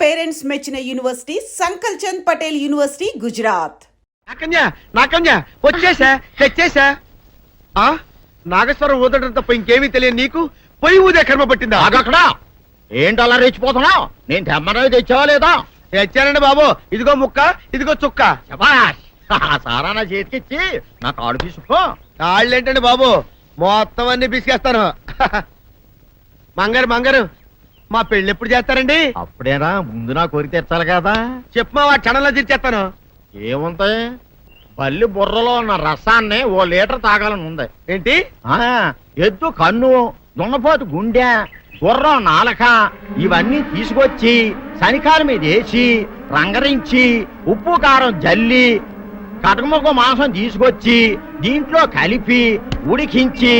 Parents మెచ్చిన university సంకల్ Chand Patel university Gujarat. నాకన్యా వచ్చేసా తెచ్చేసా. నాగేశ్వరం ఊదటం తప్ప ఇంకేమీ తెలియదు నీకు. పొయ్యి ఊదే కర్మ పట్టిందా? అక్కడ ఏంటి అలా రెచ్చిపోతున్నావు? నేను తెమ్మనవి తెచ్చావా లేదా? తెచ్చానండి బాబు. ఇదిగో ముక్క, ఇదిగో చుక్క. సారా నా చేతికిచ్చి నా కాడు తీసుకో. కాళ్ళేంటండి బాబు, మొత్తం అన్ని బిసికేస్తాను. మంగారు మా పెళ్ళి ఎప్పుడు చేస్తారండి? అప్పుడేనా, ముందు నా కోరిక తెచ్చాలి కదా. చెప్పు మా క్షణంలో తీర్చేస్తాను. ఏముంటాయి, బల్లి బుర్రలో ఉన్న రసాన్ని 1 లీటర్ తాగాలని ఉంది. ఏంటి? ఎద్దు కన్ను, దున్నపోతు గుండె, గుర్రం నాలక ఇవన్నీ తీసుకొచ్చి శనికాల మీద వేసి రంగరించి ఉప్పు కారం జల్లి కటకముక్క మాంసం తీసుకొచ్చి దీంట్లో కలిపి ఉడికించి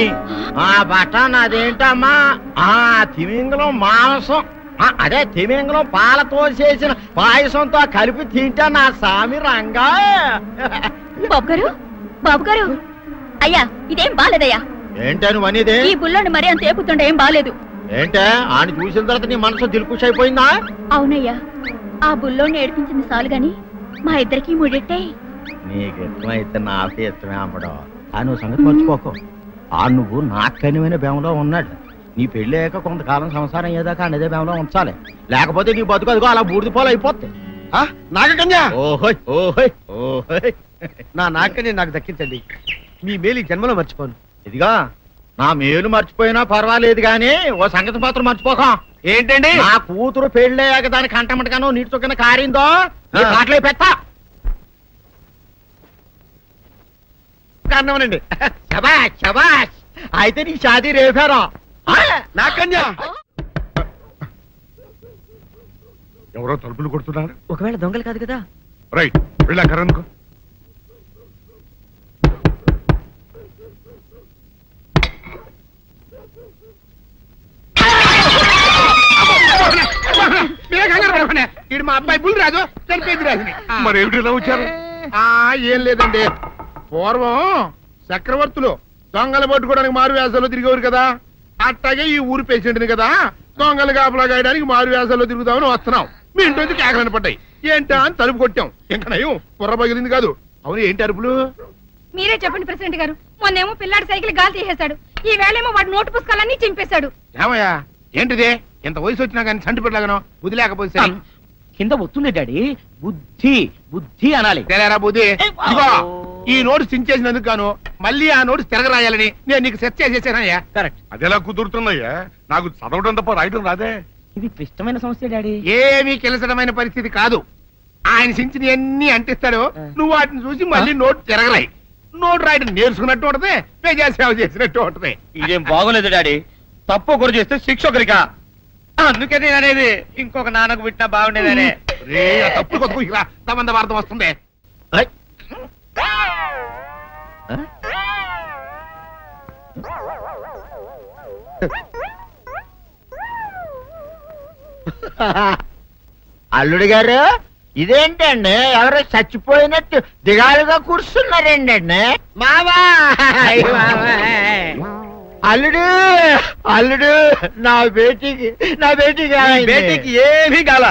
బటన్ అదేంటమ్మా తిమింగలం మాంసం, అదే తిమింగలం పాలతో చేసిన పాయసంతో కలిపి తింటా నా సామి రంగా. బాబు గారు అయ్యా, ఇదేం బాలేదయ్యా. ఏంటే నువ్వు అనేది? ఈ బుల్లోని మరీ అంత ఏపుతుండే ఏం బాలేదు. ఏంటే ఆయన చూసిన తర్వాత నీ మనసు దిల్కుష్ అయిపోయిందా? అవునయ్యా, ఆ బుల్లోని ఏడిపించింది చాలు గాని మా ఇద్దరికి ముడిట్టే. నీకు ఇష్టమైతే నాకే ఇష్టమే అమ్మడం. ఆ నువ్వు సంగతి మర్చిపోకు. నువ్వు నాకు కనివైన బేమలో ఉన్నాడు. నీ పెళ్లి అయ్యాక కొంతకాలం సంసారం ఏదాకా అన్నదే బేమలో ఉంచాలి, లేకపోతే నీ బతుకు అదిగో అలా బూడిదిపోలు అయిపోద్ది. నాగకన్యా, ఓహోయ్ ఓహోయ్ ఓహోయ్, నా నాగకన్య నాకు దక్కించండి. మీ మేలు ఈ జన్మలో మర్చిపోను. ఇదిగా నా మేలు మర్చిపోయినా పర్వాలేదు గాని ఓ సంగతి మాత్రం మర్చిపోకం. ఏంటండి? నా కూతురు పెళ్ళయ్యాక దానికి కంటమటగానో నీటి చొక్కన కారిందో కాట్లే పెట్టా కారణమనండి. శబాష్ శబాష్, అయితే నీ షాదీ రేపారా? నాకన్యా, ఎవరో తలుపులు కొడుతున్నారు. ఒకవేళ దొంగలు కాదు కదా. రైట్, వెళ్ళాకరనుకో. ఇడు మా అబ్బాయి బుల్ రాజు చనిపోయింది రాజుని. మరి ఏమిటి ఇలా వచ్చారు? ఏం లేదండి, పూర్వం చక్రవర్తులు దొంగలు పట్టుకోవడానికి మారు వేసాల్లో తిరిగేవారు కదా. అట్టాగే ఈ ఊరు పేషెంట్ని కదా దొంగలు కాపలా గాయడానికి మారు వేసాల్లో తిరుగుదామని వస్తున్నాం. మీ ఇంటి కేకలని పడ్డాయి. ఏంటా అని తలుపు కొట్టాం. ఇంకా నయం బుర్ర పగిలింది కాదు. అవును, ఏంటి అరుపులు? మీరే చెప్పండి ప్రెసిడెంట్ గారు. మొన్నేమో పిల్లాడి సైకిల్ గాలి తీసేశాడు, ఈ వేళేమో వాడి నోటు పుస్తకాలన్నీ చింపేశాడు. ఏమయ్యా ఏంటిదే? ఇంత వయసు వచ్చినా కానీ చంటి పెట్టలాగనో బుద్ధి లేకపోతే కింద వస్తుంది డాడీ. బుద్ధి బుద్ధి అనాలి. తెలియరా బుద్ధి? ఇదిగో ఈ నోట్స్ చించేసినందుకు గాను మళ్ళీ ఆ నోట్స్ తిరగరాయాలని నేను నీకు సెట్ చేసేసానయ్యా. కరెక్ట్. అది ఎలా కుదురుతున్నాయ్యా? నాకు చదవడం తప్ప రాయడం రాదే. ఇది క్లిష్టమైన సమస్య డాడీ. ఏమీ కిలసడమైన పరిస్థితి కాదు. ఆయన చించిన అన్ని అంటిస్తాడు, నువ్వు వాటిని చూసి మళ్ళీ నోట్ తిరగరాయి. నోట్ రాయడం నేర్చుకున్నట్టు ఉంటది, ప్రజా సేవ చేసినట్టు ఉంటది. ఇదేం బాగోలేదు డాడీ. తప్పు ఒకరు చేస్తే శిక్ష ఒకరికా. అందుకే నేను అనేది ఇంకొక నాన్నకు పుట్టినా బాగుండేదనే. రే తప్పుడు కొద్దు ఇలా సంబంధ వార్త వస్తుంది. అల్లుడు గారు, ఇదేంటండి ఎవరో చచ్చిపోయినట్టు దిగాలుగా కూర్చున్నారేంటండి? మావా అల్లుడు అల్లుడు, నా బేటీకి బేటీకి ఏమీ కాల.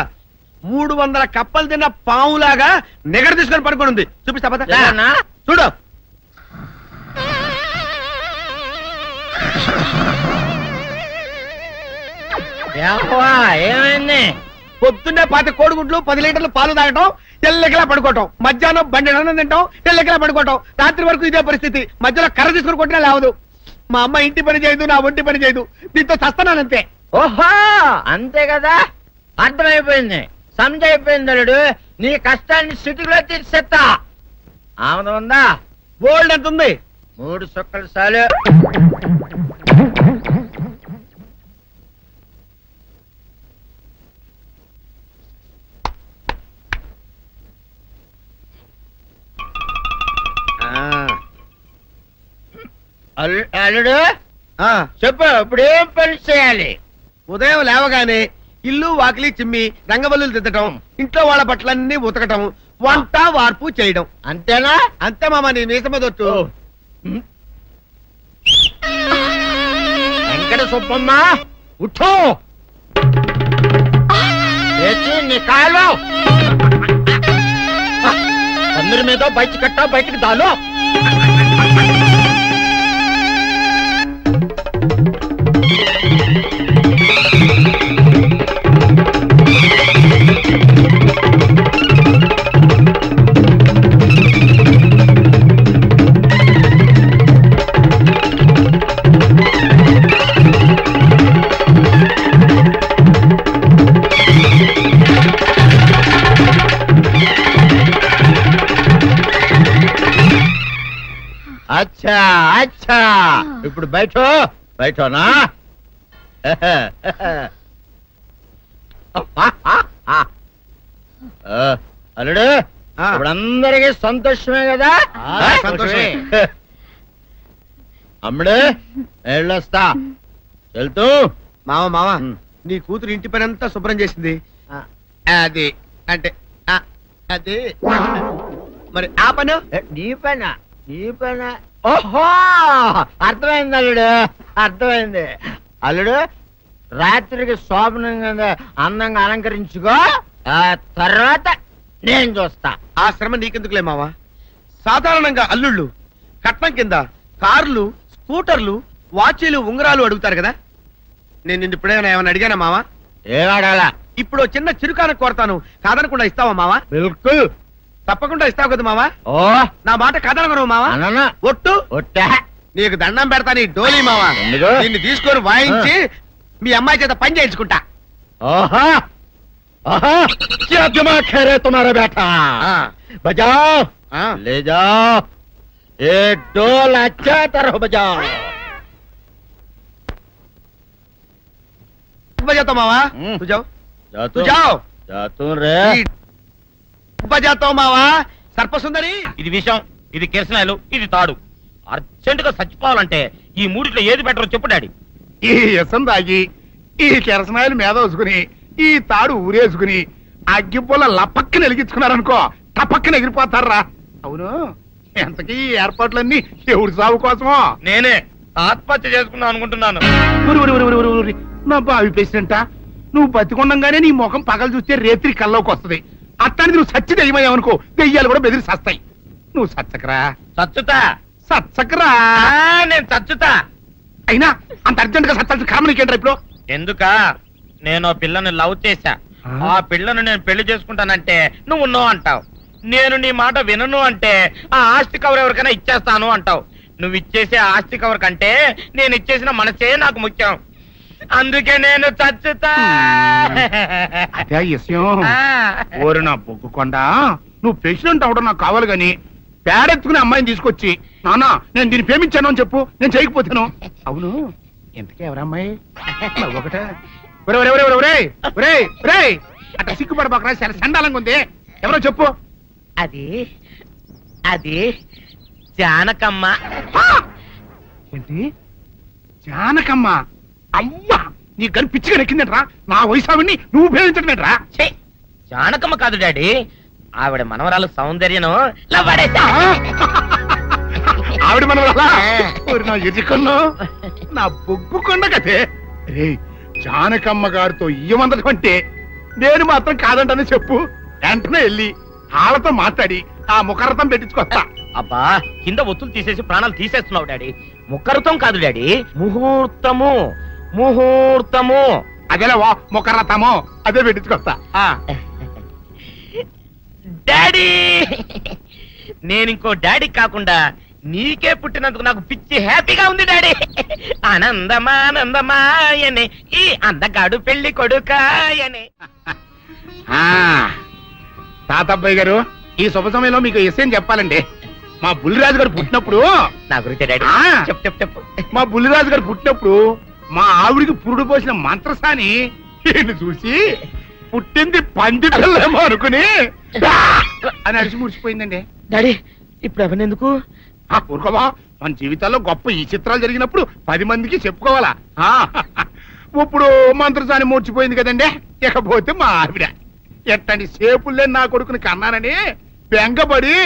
300 కప్పలు తిన్న పావులాగా నిగడ తీసుకొని పడుకొని ఉంది. చూపిస్తా పద. చూడు. ఏమైంది? పొద్దున్నే 10 కోడిగుడ్లు 10 లీటర్లు పాలు తాగటం, తెల్లకిలా పడుకోవటం. మధ్యాహ్నం బండి అన్నం తింటాం, తెల్లకిలా పడుకోవటం. రాత్రి వరకు ఇదే పరిస్థితి. మధ్యలో కర్ర తీసుకుని కొట్టినా లేవదు. మా అమ్మ ఇంటి పని చేయదు, నా ఒంటి పని చేయదు. దీంతో చస్తున్నానంతే. ఓహో, అంతే కదా, అర్థమైపోయింది, సమజైపోయింది. అల్లుడు, నీ కష్టాన్ని స్థితిలో తీర్చేస్తా. ఆమె ఉందా? గోల్డ్ ఎంత ఉంది? 3 సుక్కలు చాలు. అల్లుడు చెప్పు, ఇప్పుడు ఏం పని చేయాలి? ఉదయం లేవగానే ఇల్లు వాకిలి చిమ్మి రంగవల్లులు దిద్దటం, ఇంట్లో వాళ్ళ బట్టలన్నీ ఉతకటం, వంట వార్పు చేయడం. అంతేనా? అంతే మామ, నీ మీసమదొట్టు. వెంకట సుబ్బమ్మ ఉఠో, తెచ్చి నీ కాలు అందరి మీద బయట కట్టా బయటకు దాలో అచ్చా అచ్చా ఇప్పుడు బయటనా అల్లుడు ఇప్పుడు అందరికి సంతోషమే కదా సంతోషమే. అమ్ముడు వెళ్ళొస్తా వెళ్తూ మామ నీ కూతురు ఇంటి పని అంతా శుభ్రం చేసింది అది అంటే అది మరి ఆ పను నీ పైన ఓహో అర్థమైంది అల్లుడు అర్థమైంది అల్లుడు రాత్రికి శోభనంగా అందంగా అలంకరించుకో ఆ తర్వాత నేను చూస్తా ఆ శ్రమ నీకెందుకులే మావా సాధారణంగా అల్లుళ్ళు కట్నం కింద కార్లు స్కూటర్లు వాచీలు ఉంగరాలు అడుగుతారు కదా నేను నిన్ను ఇప్పుడేమైనా ఏమైనా అడిగానా మావా ఏవాడాలా ఇప్పుడు ఓ చిన్న చిరుకాన కోరతాను కాదనకుండా ఇస్తావా మావా బిల్కుల్ తప్పకుండా ఇస్తావు కదా మావా ఓ నా మాట కాదనగను మావా అననా ఒట్టు ఒట్టా నీకు దండం పెడతా నీ డోలీ మావా ఎందుకు? దీన్ని తీసుకొని వాయించి మీ అమ్మాయి చేత పని చేయించుకుంటా ओहा ओहा क्या दिमाग है रे तुम्हारा बेटा बजाओ ले जाओ एक डोल अच्छा तरह बजाओ बजाता मावा तू जाओ तू जाओ जातू रे बजाता मावा సర్పసుందరి ఇది విషం, ఇది కిరసనాయలు, ఇది తాడు. అర్జెంట్ గా చచ్చిపోవాలంటే ఈ మూడిట్లో ఏది బెటర్ చెప్పు డాడీ. ఈ ఇసం తాగి ఈ కిరసనాయలు మీద వేసుకుని ఈ తాడు ఊరేసుకుని అగ్గిపుల్ల లపక్కన వెలిగించుకున్నారనుకో టపక్కన ఎగిరిపోతారా. అవును ఎంతకీ ఈ ఏర్పాట్లన్నీ ఎవరి సాగు కోసమో? నేనే ఆత్మహత్య చేసుకుందాం అనుకుంటున్నాను. ఊరి, ఊరి, ఊరి, ఊరి, ఊరి. నా బావి పేసినంట నువ్వు బతికొండంగానే నీ ముఖం పగలు చూస్తే రేత్రి కల్లోకి వస్తుంది. అట్టానికి నువ్వు సచ్చి దెయ్యమయ్యావనుకో దెయ్యాలు కూడా బెదిరి సస్తాయి. నువ్వు సచ్చకరా చచ్చుతా. సచ్చకరా. నేను చచ్చుతా. అయినా అంత అర్జెంట్ గా సచ్చాల్సిన కారణం నీకేంట్రా ఇప్పుడు? ఎందుక నేను ఆ పిల్లని లవ్ చేశా. ఆ పిల్లను నేను పెళ్లి చేసుకుంటానంటే నువ్వు నో అంటావు. నేను నీ మాట వినను అంటే ఆ ఆస్తి కవర్ ఎవరికైనా ఇచ్చేస్తాను అంటావు. నువ్వు ఇచ్చేసే ఆస్తి కవర్ కంటే నేను ఇచ్చేసిన మనసే నాకు ముఖ్యం. అందుకే నేను చచ్చుతా. అదే విషయం. ఓరి నా బొగ్గుకొండ నువ్వు ప్రెసిడెంట్ అవడం నాకు కావాలి గాని పేడెత్తుకునే అమ్మాయిని తీసుకొచ్చి నానా నేను దీన్ని ప్రేమించాను అని చెప్పు, నేను చేయకపోతాను. అవును ఎంతకే ఎవరమ్మాయి? ఒకటే అట్లా సిగ్గుపడబాకరా, చాలా సండాలంగా ఉంది. ఎవరో చెప్పు. అది అది జానకమ్మ. ఏంటి జానకమ్మ? అమ్మా నీ గని పిచ్చిగా నెక్కిందంట్రా. నా వయసావిని నువ్వు ప్రేమించడమేట్రా? ఛీ, జానకమ్మ కాదు డాడీ, ఆవిడ మనవరాలు సౌందర్యను ఆవిడ మన నా ఎదుకుల్లో నా బొగ్గు కొండ కదే. రే జానకమ్మ గారితో ఇయ్యమందడం అంటే నేను మాత్రం కాదంటని చెప్పు. వెంటనే వెళ్ళి వాళ్ళతో మాట్లాడి ఆ ముఖరథం పెట్టించుకొస్తా. అబ్బా కింద ఒత్తులు తీసేసి ప్రాణాలు తీసేస్తున్నావు డాడీ. ముఖరుతం కాదు డాడీ, ముహూర్తము. ముహూర్తము అదేలా వా ముఖరథము అదే పెట్టించుకొస్తా. డాడీ నేను ఇంకో డాడీ కాకుండా నీకే పుట్టినందుకు నాకు పిచ్చి హ్యాపీగా ఉంది డాడీ. ఆనందమానందమాయనే ఈ అందగాడు పెళ్లి కొడుకాయనే. తాతబ్బాయి గారు ఈ శుభ సమయంలో మీకు విషయం చెప్పాలండి. మా బుల్లిరాజు గారు పుట్టినప్పుడు నా గురించి డాడీ చెప్పు చెప్పు చెప్పు. మా బుల్లిరాజు గారు పుట్టినప్పుడు మా ఆవిడికి పురుడు పోసిన మంత్రసాని ఈయన్ని చూసి పుట్టింది పండితులేమో అనుకుని అని అడిచి ముడిచిపోయిందండి. డాడీ ఇప్పుడు ఎవరినెందుకు? ఊరుకోవా, మన జీవితాల్లో గొప్ప ఈ చిత్రాలు జరిగినప్పుడు 10 మందికి చెప్పుకోవాలా. ఇప్పుడు మంత్రసాని మూర్చిపోయింది కదండి. ఇకపోతే మా ఆవిడ ఎట్టండి సేపుల్లే నా కొడుకుని కన్నానని బెంగపడి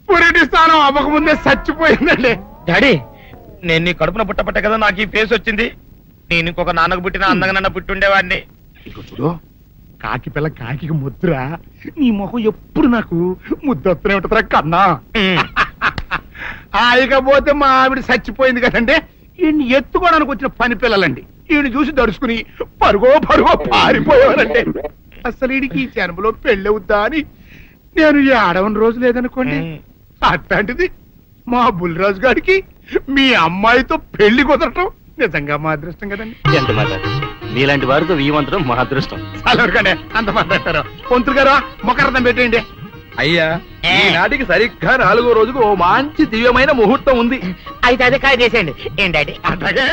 పురిటి స్థానం అవ్వకముందే చచ్చిపోయిందండి. డాడీ నేను నీ కడుపున పుట్టపట్ట కదా నాకు ఈ ఫేస్ వచ్చింది. నేను ఇంకొక నాన్నకు పుట్టిన అందంగా నన్ను పుట్టుండేవాడిని. ఇక చూడు కాకి పిల్ల కాకి ముద్దురా, నీ మొహం ఎప్పుడు నాకు ముద్దొత్తనే ఉంటుందిరా కన్నా. ఇకపోతే మా ఆవిడ చచ్చిపోయింది కదండి, ఈయన్ని ఎత్తుకోవడానికి వచ్చిన పని పిల్లలండి. ఈయన చూసి దడుచుకుని పరుగో పారిపోయేవారండి. అసలు ఈడికి ఈ జన్మలో పెళ్ళవుద్దా అని నేను ఈ ఆడవని రోజు లేదనుకోండి. అట్లాంటిది మా బుల్లిరాజు గారికి మీ అమ్మాయితో పెళ్లి కుదరటం నిజంగా మా అదృష్టం కదండి. ఎంత మాట, మీలాంటి వారితో వీయమంతరం మా అదృష్టం. అలాగనే అంత మాట్లాడతారు. పొంతులు గారు మొకరదం పెట్టేయండి. అయ్యా, ఈనాటికి సరిగ్గా 4వ రోజుకు ఓ మంచి దివ్యమైన ముహూర్తం ఉంది. అయితే అదే కాయ చేసేయండి ఏంటంటే అట్లాగే